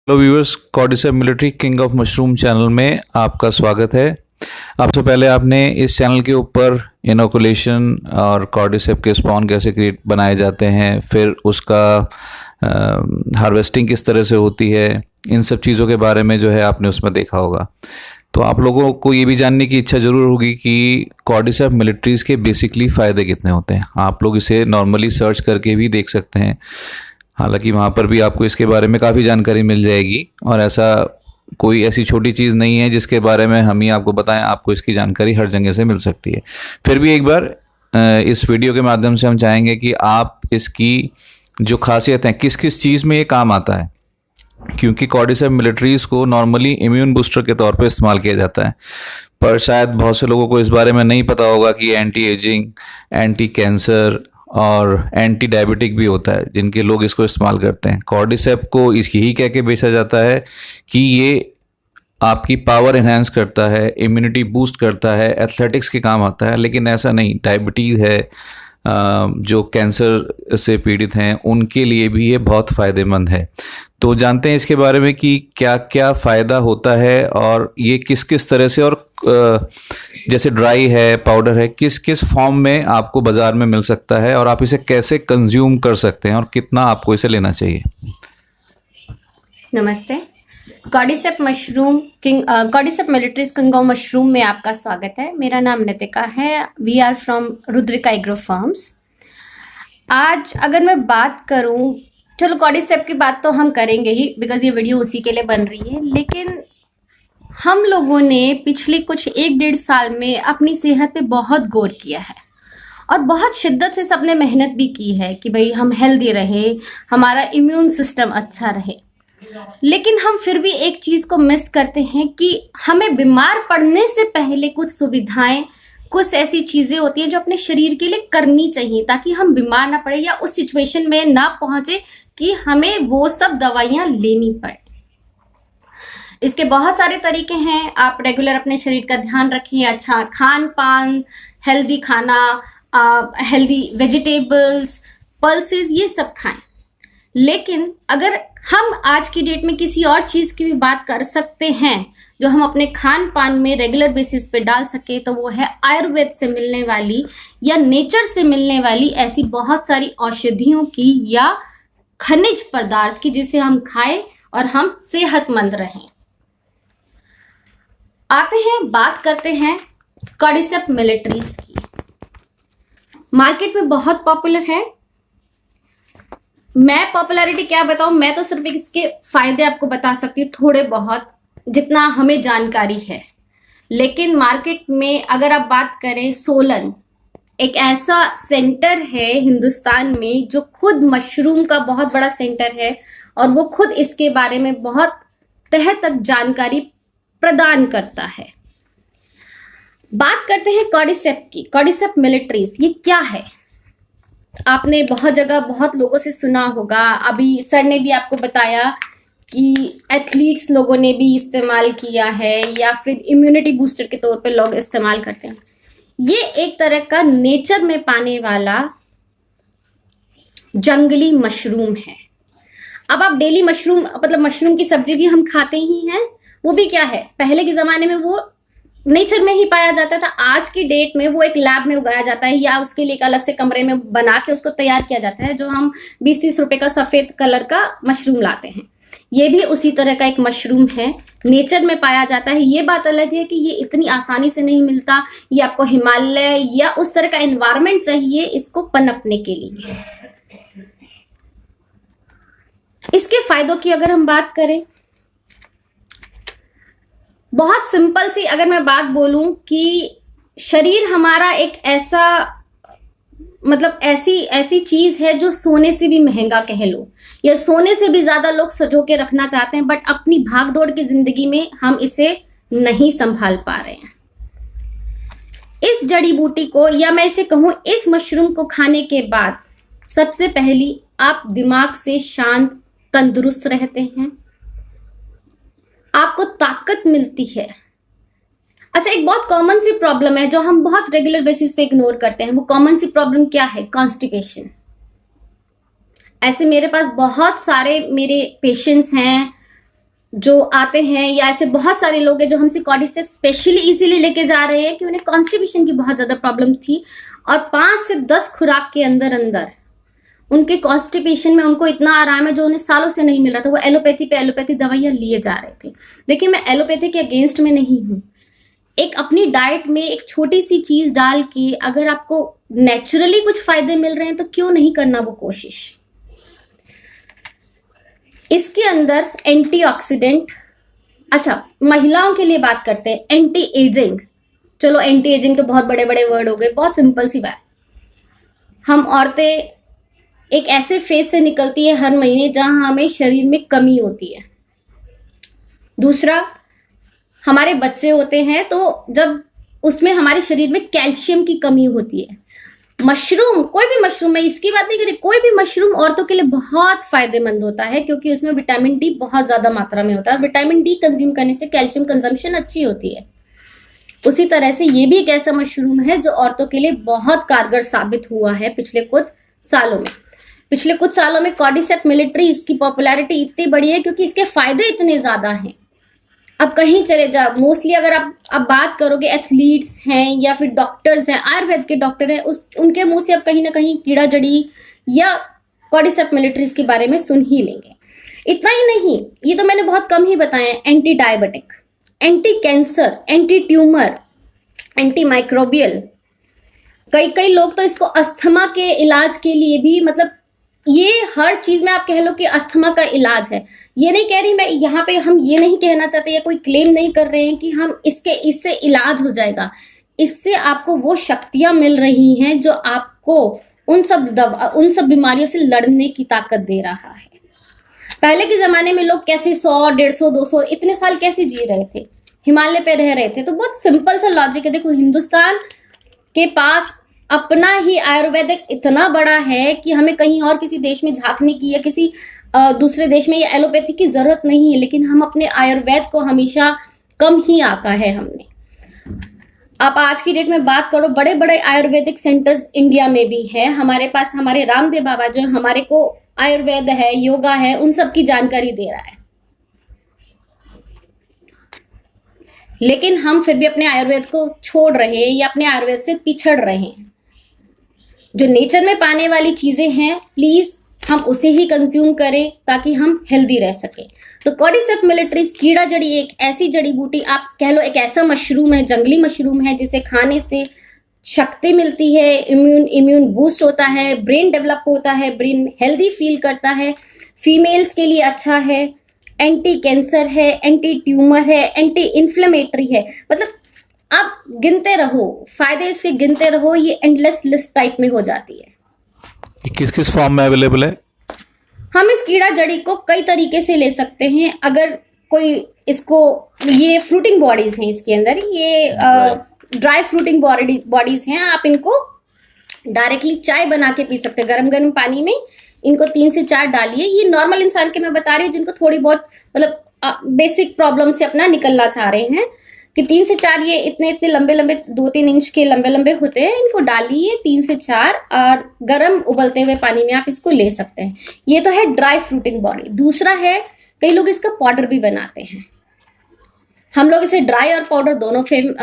Hello viewers, cordycep military king of mushroom channel में आपका स्वागत है। सबसे पहले आपने इस चैनल के ऊपर इनोकुलेशन और कॉर्डिसेप के स्पॉन कैसे क्रिएट बनाए जाते हैं, फिर उसका हार्वेस्टिंग किस तरह से होती है, इन सब चीज़ों के बारे में जो है आपने उसमें देखा होगा। तो आप लोगों को ये भी जानने की इच्छा ज़रूर होगी कि कॉर्डिसेप मिलिट्रीज़ के बेसिकली फ़ायदे कितने होते हैं। आप लोग इसे नॉर्मली सर्च करके भी देख सकते हैं, हालांकि वहाँ पर भी आपको इसके बारे में काफ़ी जानकारी मिल जाएगी और ऐसा कोई ऐसी छोटी चीज़ नहीं है जिसके बारे में हम ही आपको बताएं। आपको इसकी जानकारी हर जगह से मिल सकती है। फिर भी एक बार इस वीडियो के माध्यम से हम चाहेंगे कि आप इसकी जो खासियत है, किस किस चीज़ में ये काम आता है, क्योंकि कॉर्डिसेप मिलिट्रीज़ को नॉर्मली इम्यून बूस्टर के तौर पर इस्तेमाल किया जाता है, पर शायद बहुत से लोगों को इस बारे में नहीं पता होगा कि एंटी एजिंग, एंटी कैंसर और एंटी डायबिटिक भी होता है, जिनके लोग इसको इस्तेमाल करते हैं। कॉर्डिसेप को इसकी ही कह के बेचा जाता है कि ये आपकी पावर एनहांस करता है, इम्यूनिटी बूस्ट करता है, एथलेटिक्स के काम आता है। लेकिन ऐसा नहीं, डायबिटीज़ है, जो कैंसर से पीड़ित हैं, उनके लिए भी ये बहुत फ़ायदेमंद है। तो जानते हैं इसके बारे में कि क्या क्या फ़ायदा होता है और ये किस किस तरह से, और जैसे ड्राई है, पाउडर है, किस किस फॉर्म में आपको बाज़ार में मिल सकता है और आप इसे कैसे कंज्यूम कर सकते हैं और कितना आपको इसे लेना चाहिए। नमस्ते। Cordyceps militaris king of mushroom में आपका स्वागत है। मेरा नाम नितिका है। We are from Rudrika agro firms. आज अगर मैं बात करूं, चलो कॉर्डिसेप की बात तो हम करेंगे ही, बिकॉज ये वीडियो उसी के लिए बन रही है, लेकिन हम लोगों ने पिछले कुछ 1-1.5 साल में अपनी सेहत पे बहुत गौर किया है और बहुत शिद्दत से सबने मेहनत भी की है कि भाई हम हेल्दी रहे, हमारा इम्यून सिस्टम अच्छा रहे। लेकिन हम फिर भी एक चीज़ को मिस करते हैं कि हमें बीमार पड़ने से पहले कुछ सुविधाएं, कुछ ऐसी चीज़ें होती हैं जो अपने शरीर के लिए करनी चाहिए ताकि हम बीमार ना पड़े या उस सिचुएशन में ना पहुंचे कि हमें वो सब दवाइयाँ लेनी पड़े। इसके बहुत सारे तरीके हैं। आप रेगुलर अपने शरीर का ध्यान रखें, अच्छा खान पान, हेल्दी खाना, हेल्दी वेजिटेबल्स, पल्सेस, ये सब खाएं। लेकिन अगर हम आज की डेट में किसी और चीज़ की भी बात कर सकते हैं जो हम अपने खान पान में रेगुलर बेसिस पे डाल सके, तो वो है आयुर्वेद से मिलने वाली या नेचर से मिलने वाली ऐसी बहुत सारी औषधियों की या खनिज पदार्थ की, जिसे हम खाएं और हम सेहतमंद रहें। आते हैं, बात करते हैं कॉर्डिसेप मिलिट्रीज की। मार्केट में बहुत पॉपुलर है। मैं पॉपुलैरिटी क्या बताऊं, मैं तो सिर्फ इसके फायदे आपको बता सकती हूँ, थोड़े बहुत, जितना हमें जानकारी है। लेकिन मार्केट में अगर आप बात करें, सोलन एक ऐसा सेंटर है हिंदुस्तान में जो खुद मशरूम का बहुत बड़ा सेंटर है और वो खुद इसके बारे में बहुत तह तक जानकारी प्रदान करता है। बात करते हैं कॉर्डिसेप की। कॉर्डिसेप मिलिट्रीज ये क्या है? आपने बहुत जगह बहुत लोगों से सुना होगा। अभी सर ने भी आपको बताया कि एथलीट्स लोगों ने भी इस्तेमाल किया है या फिर इम्यूनिटी बूस्टर के तौर पे लोग इस्तेमाल करते हैं। ये एक तरह का नेचर में पाने वाला जंगली मशरूम है। अब आप डेली मशरूम, मतलब मशरूम की सब्जी भी हम खाते ही हैं, वो भी क्या है, पहले के ज़माने में वो नेचर में ही पाया जाता था। आज की डेट में वो एक लैब में उगाया जाता है या उसके लिए एक अलग से कमरे में बना के उसको तैयार किया जाता है, जो हम 20-30 रुपए का सफ़ेद कलर का मशरूम लाते हैं। ये भी उसी तरह का एक मशरूम है, नेचर में पाया जाता है। ये बात अलग है कि ये इतनी आसानी से नहीं मिलता, ये आपको हिमालय या उस तरह का एनवायरनमेंट चाहिए इसको पनपने के लिए। इसके फायदों की अगर हम बात करें, बहुत सिंपल सी अगर मैं बात बोलूं कि शरीर हमारा एक ऐसा, मतलब ऐसी चीज है जो सोने से भी महंगा कह लो, या सोने से भी ज्यादा लोग सजो के रखना चाहते हैं, बट अपनी भागदौड़ की जिंदगी में हम इसे नहीं संभाल पा रहे हैं। इस जड़ी बूटी को, या मैं इसे कहूं इस मशरूम को खाने के बाद सबसे पहली आप दिमाग से शांत, तंदुरुस्त रहते हैं, आपको ताकत मिलती है। अच्छा, एक बहुत कॉमन सी प्रॉब्लम है जो हम बहुत रेगुलर बेसिस पे इग्नोर करते हैं। वो कॉमन सी प्रॉब्लम क्या है? कॉन्स्टिपेशन। ऐसे मेरे पास बहुत सारे मेरे पेशेंट्स हैं जो आते हैं, या ऐसे बहुत सारे लोग हैं जो हमसे कॉर्डिसेप्स स्पेशली इसीलिए लेके जा रहे हैं कि उन्हें कॉन्स्टिपेशन की बहुत ज़्यादा प्रॉब्लम थी, और 5 से 10 खुराक के अंदर अंदर उनके कॉन्स्टिपेशन में उनको इतना आराम है जो उन्हें सालों से नहीं मिल रहा था। वो एलोपैथी पे एलोपैथी दवाइयाँ लिए जा रहे थे। देखिए, मैं एलोपैथी के अगेंस्ट में नहीं हूँ। एक अपनी डाइट में एक छोटी सी चीज़ डाल के अगर आपको नेचुरली कुछ फायदे मिल रहे हैं तो क्यों नहीं करना वो कोशिश। इसके अंदर एंटीऑक्सीडेंट, अच्छा महिलाओं के लिए बात करते हैं, एंटी एजिंग। चलो एंटी एजिंग तो बहुत बड़े बड़े वर्ड हो गए, बहुत सिंपल सी बात। हम औरतें एक ऐसे फेज से निकलती है हर महीने जहां हमें शरीर में कमी होती है। दूसरा, हमारे बच्चे होते हैं तो जब उसमें हमारे शरीर में कैल्शियम की कमी होती है। मशरूम, कोई भी मशरूम, मैं इसकी बात नहीं कर रही, कोई भी मशरूम औरतों के लिए बहुत फायदेमंद होता है क्योंकि उसमें विटामिन डी बहुत ज्यादा मात्रा में होता है, और विटामिन डी कंज्यूम करने से कैल्शियम कंजम्पशन अच्छी होती है। उसी तरह से ये भी एक ऐसा मशरूम है जो औरतों के लिए बहुत कारगर साबित हुआ है पिछले कुछ सालों में। पिछले कुछ सालों में कॉर्डिसेप्स मिलिट्रीज की पॉपुलैरिटी इतनी बढ़ी है क्योंकि इसके फायदे इतने ज्यादा हैं। अब कहीं चले जाओ, मोस्टली अगर आप बात करोगे एथलीट्स हैं या फिर डॉक्टर्स हैं, आयुर्वेद के डॉक्टर हैं, उनके मुंह से आप कहीं ना कहीं कीड़ा जड़ी या कॉर्डिसेप्स मिलिट्रीज के बारे में सुन ही लेंगे। इतना ही नहीं, ये तो मैंने बहुत कम ही बताया, anti diabetic, anti cancer, anti tumour, anti microbial. कई लोग तो इसको अस्थमा के इलाज के लिए भी, मतलब ये हर चीज में आप कह लो कि अस्थमा का इलाज है। ये नहीं कह रही मैं यहाँ पे, हम ये नहीं कहना चाहते या कोई क्लेम नहीं कर रहे हैं कि हम इससे इलाज हो जाएगा। इससे आपको वो शक्तियां मिल रही हैं जो आपको उन सब बीमारियों से लड़ने की ताकत दे रहा है। पहले के जमाने में लोग कैसे 100, 150, 200 इतने साल कैसे जी रहे थे, हिमालय पे रह रहे थे। तो बहुत सिंपल सा लॉजिक है। देखो, हिंदुस्तान के पास अपना ही आयुर्वेदिक इतना बड़ा है कि हमें कहीं और किसी देश में झांकने की या किसी दूसरे देश में या एलोपैथी की जरूरत नहीं है, लेकिन हम अपने आयुर्वेद को हमेशा कम ही आका है हमने। आप आज की डेट में बात करो, बड़े बड़े आयुर्वेदिक सेंटर्स इंडिया में भी है। हमारे पास हमारे रामदेव बाबा जो हमारे को आयुर्वेद है, योगा है, उन सब की जानकारी दे रहा है। लेकिन हम फिर भी अपने आयुर्वेद को छोड़ रहे हैं या अपने आयुर्वेद से पिछड़ रहे हैं। जो नेचर में पाने वाली चीजें हैं, प्लीज हम उसे ही कंज्यूम करें ताकि हम हेल्दी रह सकें। तो कॉर्डिसेप्स मिलिट्रीज कीड़ा जड़ी एक ऐसी जड़ी बूटी, आप कह लो एक ऐसा मशरूम है, जंगली मशरूम है, जिसे खाने से शक्ति मिलती है, इम्यून बूस्ट होता है, ब्रेन डेवलप होता है, ब्रेन हेल्दी फील करता है, फीमेल्स के लिए अच्छा है, एंटी कैंसर है, एंटी ट्यूमर है, एंटी इन्फ्लेमेटरी है। मतलब आप गिनते रहो, फायदे इसके गिनते रहो, ये एंडलेस लिस्ट टाइप में हो जाती है। किस किस फॉर्म में अवेलेबल है? हम इस कीड़ा जड़ी को कई तरीके से ले सकते हैं। अगर कोई इसको, ये फ्रूटिंग बॉडीज हैं इसके अंदर, ये ड्राई फ्रूटिंग बॉडीज हैं। आप इनको डायरेक्टली चाय बना के पी सकते हैं, गरम गरम पानी में इनको 3 से 4 डालिए। ये नॉर्मल इंसान के मैं बता रही हूँ जिनको थोड़ी बहुत मतलब बेसिक प्रॉब्लम से अपना निकलना चाह रहे हैं, कि 3 से 4 ये इतने लंबे 2-3 इंच के लंबे होते हैं। इनको डालिए 3 से 4 और गर्म उबलते हुए पानी में आप इसको ले सकते हैं। ये तो है ड्राई फ्रूटिंग बॉडी। दूसरा है, कई लोग इसका पाउडर भी बनाते हैं। हम लोग इसे ड्राई और पाउडर दोनों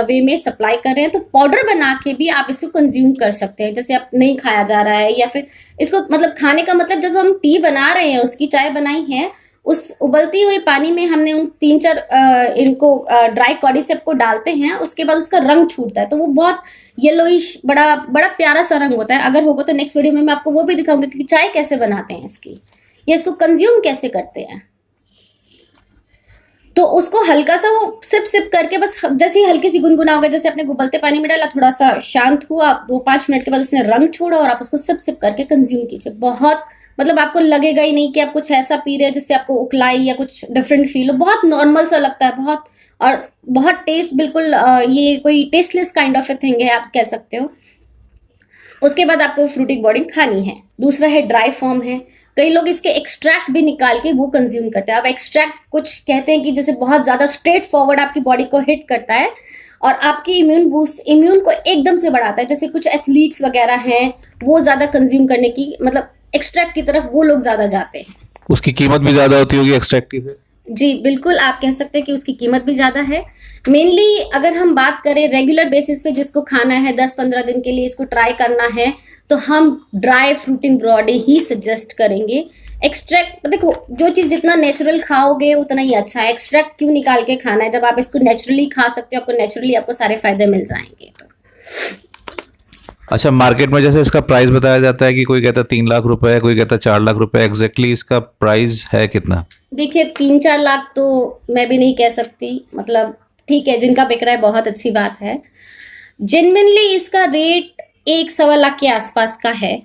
वे में सप्लाई कर रहे हैं। तो पाउडर बना के भी आप इसको कंज्यूम कर सकते हैं। जैसे आप नहीं खाया जा रहा है, या फिर इसको मतलब खाने का मतलब, जब हम टी बना रहे हैं, उसकी चाय बनाई है, उस उबलती हुई पानी में हमने उन 3-4 इनको ड्राई कॉर्डिसेप्स को डालते हैं। उसके बाद उसका रंग छूटता है, तो वो बहुत येलोइश बड़ा प्यारा सा रंग होता है। अगर होगा तो नेक्स्ट वीडियो में मैं आपको वो भी दिखाऊंगी कि चाय कैसे बनाते हैं इसकी, या इसको कंज्यूम कैसे करते हैं। तो उसको हल्का सा वो सिप करके, बस जैसे ही हल्की सी गुनगुना हो गया, जैसे आपने उबलते पानी में डाला, थोड़ा सा शांत हुआ, 2-5 मिनट के बाद उसने रंग छोड़ा और आप उसको सिप करके कंज्यूम कीजिए। बहुत मतलब आपको लगेगा ही नहीं कि आप कुछ ऐसा पी रहे हैं जिससे आपको उकलाई या कुछ डिफरेंट फील हो। बहुत नॉर्मल सा लगता है, बहुत टेस्ट, बिल्कुल ये कोई tasteless kind of a thing है, आप कह सकते हो। उसके बाद आपको फ्रूटिंग बॉडी खानी है। दूसरा है ड्राई फॉर्म है। कई लोग इसके एक्सट्रैक्ट भी निकाल के वो कंज्यूम करते हैं। अब एक्सट्रैक्ट कुछ कहते हैं कि जैसे बहुत ज्यादा स्ट्रेट फॉरवर्ड आपकी बॉडी को हिट करता है और आपकी इम्यून को एकदम से बढ़ाता है। जैसे कुछ एथलीट्स वगैरह हैं, वो ज्यादा कंज्यूम करने की, मतलब एक्सट्रैक्ट की तरफ वो लोग ज्यादा जाते हैं। उसकी कीमत भी ज्यादा होती होगी एक्सट्रैक्ट की? जी बिल्कुल, आप कह सकते हैं कि उसकी कीमत भी ज़्यादा है। मेनली अगर हम बात करें रेगुलर बेसिस पे जिसको खाना है 10-15 दिन के लिए इसको ट्राई करना है, तो हम ड्राई फ्रूटिंग बॉडी ही सजेस्ट करेंगे। एक्सट्रैक्ट देखो, जो चीज़ जितना नेचुरल खाओगे उतना ही अच्छा है। एक्सट्रैक्ट क्यों निकाल के खाना है जब आप इसको नेचुरली खा सकते हो, आपको नेचुरली आपको सारे फायदे मिल जाएंगे। तो अच्छा, मार्केट में जैसे इसका प्राइस बताया जाता है कि कोई कहता है 3 लाख रुपए, कोई कहता है 4 लाख रुपए, एग्जैक्टली इसका प्राइस है कितना? देखिए 3-4 लाख तो मैं भी नहीं कह सकती, मतलब ठीक है, जिनका बिक रहा है बहुत अच्छी बात है। जेन्युइनली इसका रेट 1-1.25 लाख के आसपास का है,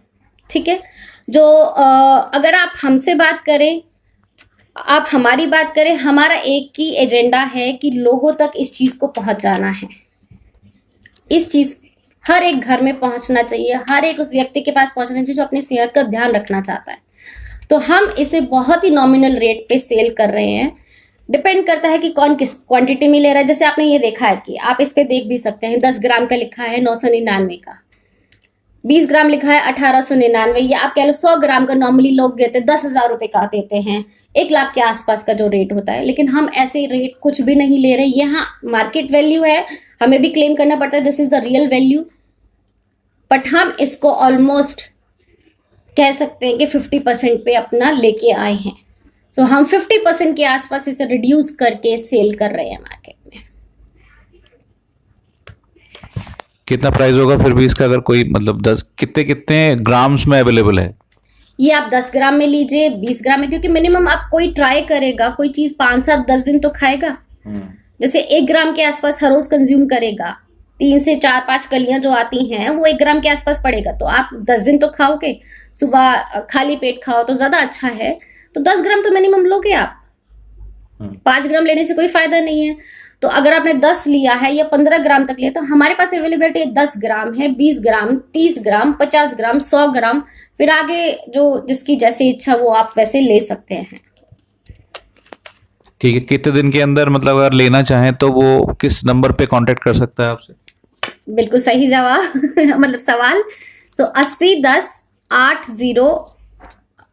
ठीक है। जो अगर आप हमसे बात करें, आप हमारी बात करें, हमारा एक ही एजेंडा है कि लोगों तक इस चीज़ को पहुंचाना है। इस चीज़ हर एक घर में पहुंचना चाहिए, हर एक उस व्यक्ति के पास पहुंचना चाहिए जो अपनी सेहत का ध्यान रखना चाहता है। तो हम इसे बहुत ही नॉमिनल रेट पे सेल कर रहे हैं। डिपेंड करता है कि कौन किस क्वांटिटी में ले रहा है। जैसे आपने ये देखा है कि आप इस पे देख भी सकते हैं, 10 ग्राम का लिखा है 999 का, 20 ग्राम लिखा है 1899, या आप कह लो 100 ग्राम का नॉर्मली लोग देते 10,000 रुपए का देते हैं, 1 लाख के आसपास का जो रेट होता है। लेकिन हम ऐसे रेट कुछ भी नहीं ले रहे। ये हाँ मार्केट वैल्यू है, हमें भी क्लेम करना पड़ता है this is the real value, but हम इसको ऑलमोस्ट कह सकते हैं कि 50% पे अपना लेके आए हैं। सो हम 50% के आसपास इसे रिड्यूस करके सेल कर रहे हैं मार्केट में। कितना प्राइस होगा फिर भी इसका, अगर कोई मतलब 10 कितने कितने ग्राम्स में अवेलेबल है? ये आप 10 ग्राम में लीजिए, 20 ग्राम में, क्योंकि मिनिमम आप कोई ट्राई करेगा, कोई चीज 5-7-10 दिन तो खाएगा। जैसे 1 ग्राम के आसपास हर रोज कंज्यूम करेगा, 3 से 4-5 कलियां जो आती हैं वो 1 ग्राम के आसपास पड़ेगा, तो आप 10 दिन तो खाओगे। सुबह खाली पेट खाओ तो ज्यादा अच्छा है। तो 10 ग्राम तो मिनिमम लोगे आप, 5 ग्राम लेने से कोई फायदा नहीं है। तो अगर आपने 10 लिया है या 15 ग्राम तक लिया, तो हमारे पास अवेलेबिलिटी 10 ग्राम है, 20 ग्राम, 30 ग्राम, 50 ग्राम, 100 ग्राम, फिर आगे जो जिसकी जैसी इच्छा वो आप वैसे ले सकते हैं। ठीक है, कितने दिन के अंदर मतलब अगर लेना चाहें तो वो किस नंबर पे कांटेक्ट कर सकता है आपसे? बिल्कुल सही जवाब मतलब सवाल।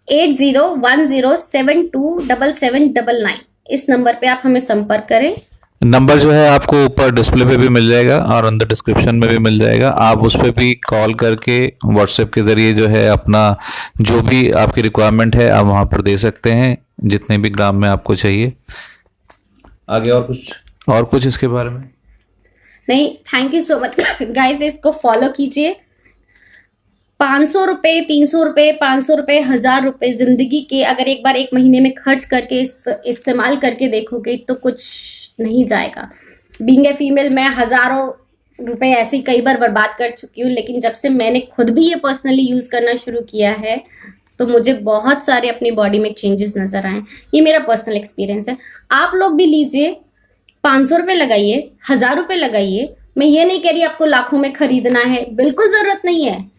8010 इस नंबर पे आप हमें संपर्क करें। नंबर जो है आपको ऊपर डिस्प्ले पे भी मिल जाएगा और अंदर डिस्क्रिप्शन में भी मिल जाएगा। आप उस पर भी कॉल करके व्हाट्सएप के ज़रिए जो है अपना जो भी आपकी रिक्वायरमेंट है आप वहाँ पर दे सकते हैं, जितने भी ग्राम में आपको चाहिए। आगे और कुछ इसके बारे में? नहीं, thank you so much guys, इसको फॉलो कीजिए। 500 रुपये, 300 रुपये, 500 रुपये, 1000 रुपये जिंदगी के अगर एक बार 1 महीने में खर्च करके इस्तेमाल करके देखोगे तो कुछ नहीं जाएगा। बीइंग ए फीमेल मैं हजारों रुपए ऐसे ही कई बार बर्बाद कर चुकी हूँ, लेकिन जब से मैंने खुद भी ये पर्सनली यूज करना शुरू किया है तो मुझे बहुत सारे अपनी बॉडी में चेंजेस नजर आए। ये मेरा पर्सनल एक्सपीरियंस है। आप लोग भी लीजिए, 500 रुपये लगाइए, 1000 रुपये लगाइए। मैं ये नहीं कह रही आपको लाखों में खरीदना है, बिल्कुल जरूरत नहीं है।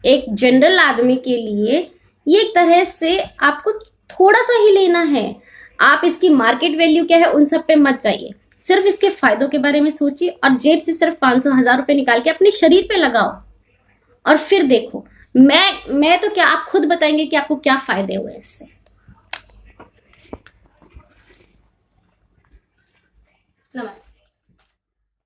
एक जनरल आदमी के लिए ये एक तरह से आपको थोड़ा सा ही लेना है। आप इसकी मार्केट वैल्यू क्या है उन सब पे मत जाइए, सिर्फ इसके फायदों के बारे में सोचिए और जेब से सिर्फ 500-1000 रुपये निकाल के अपने शरीर पे लगाओ और फिर देखो। मैं तो क्या, आप खुद बताएंगे कि आपको क्या फायदे हुए इससे। नमस्ते।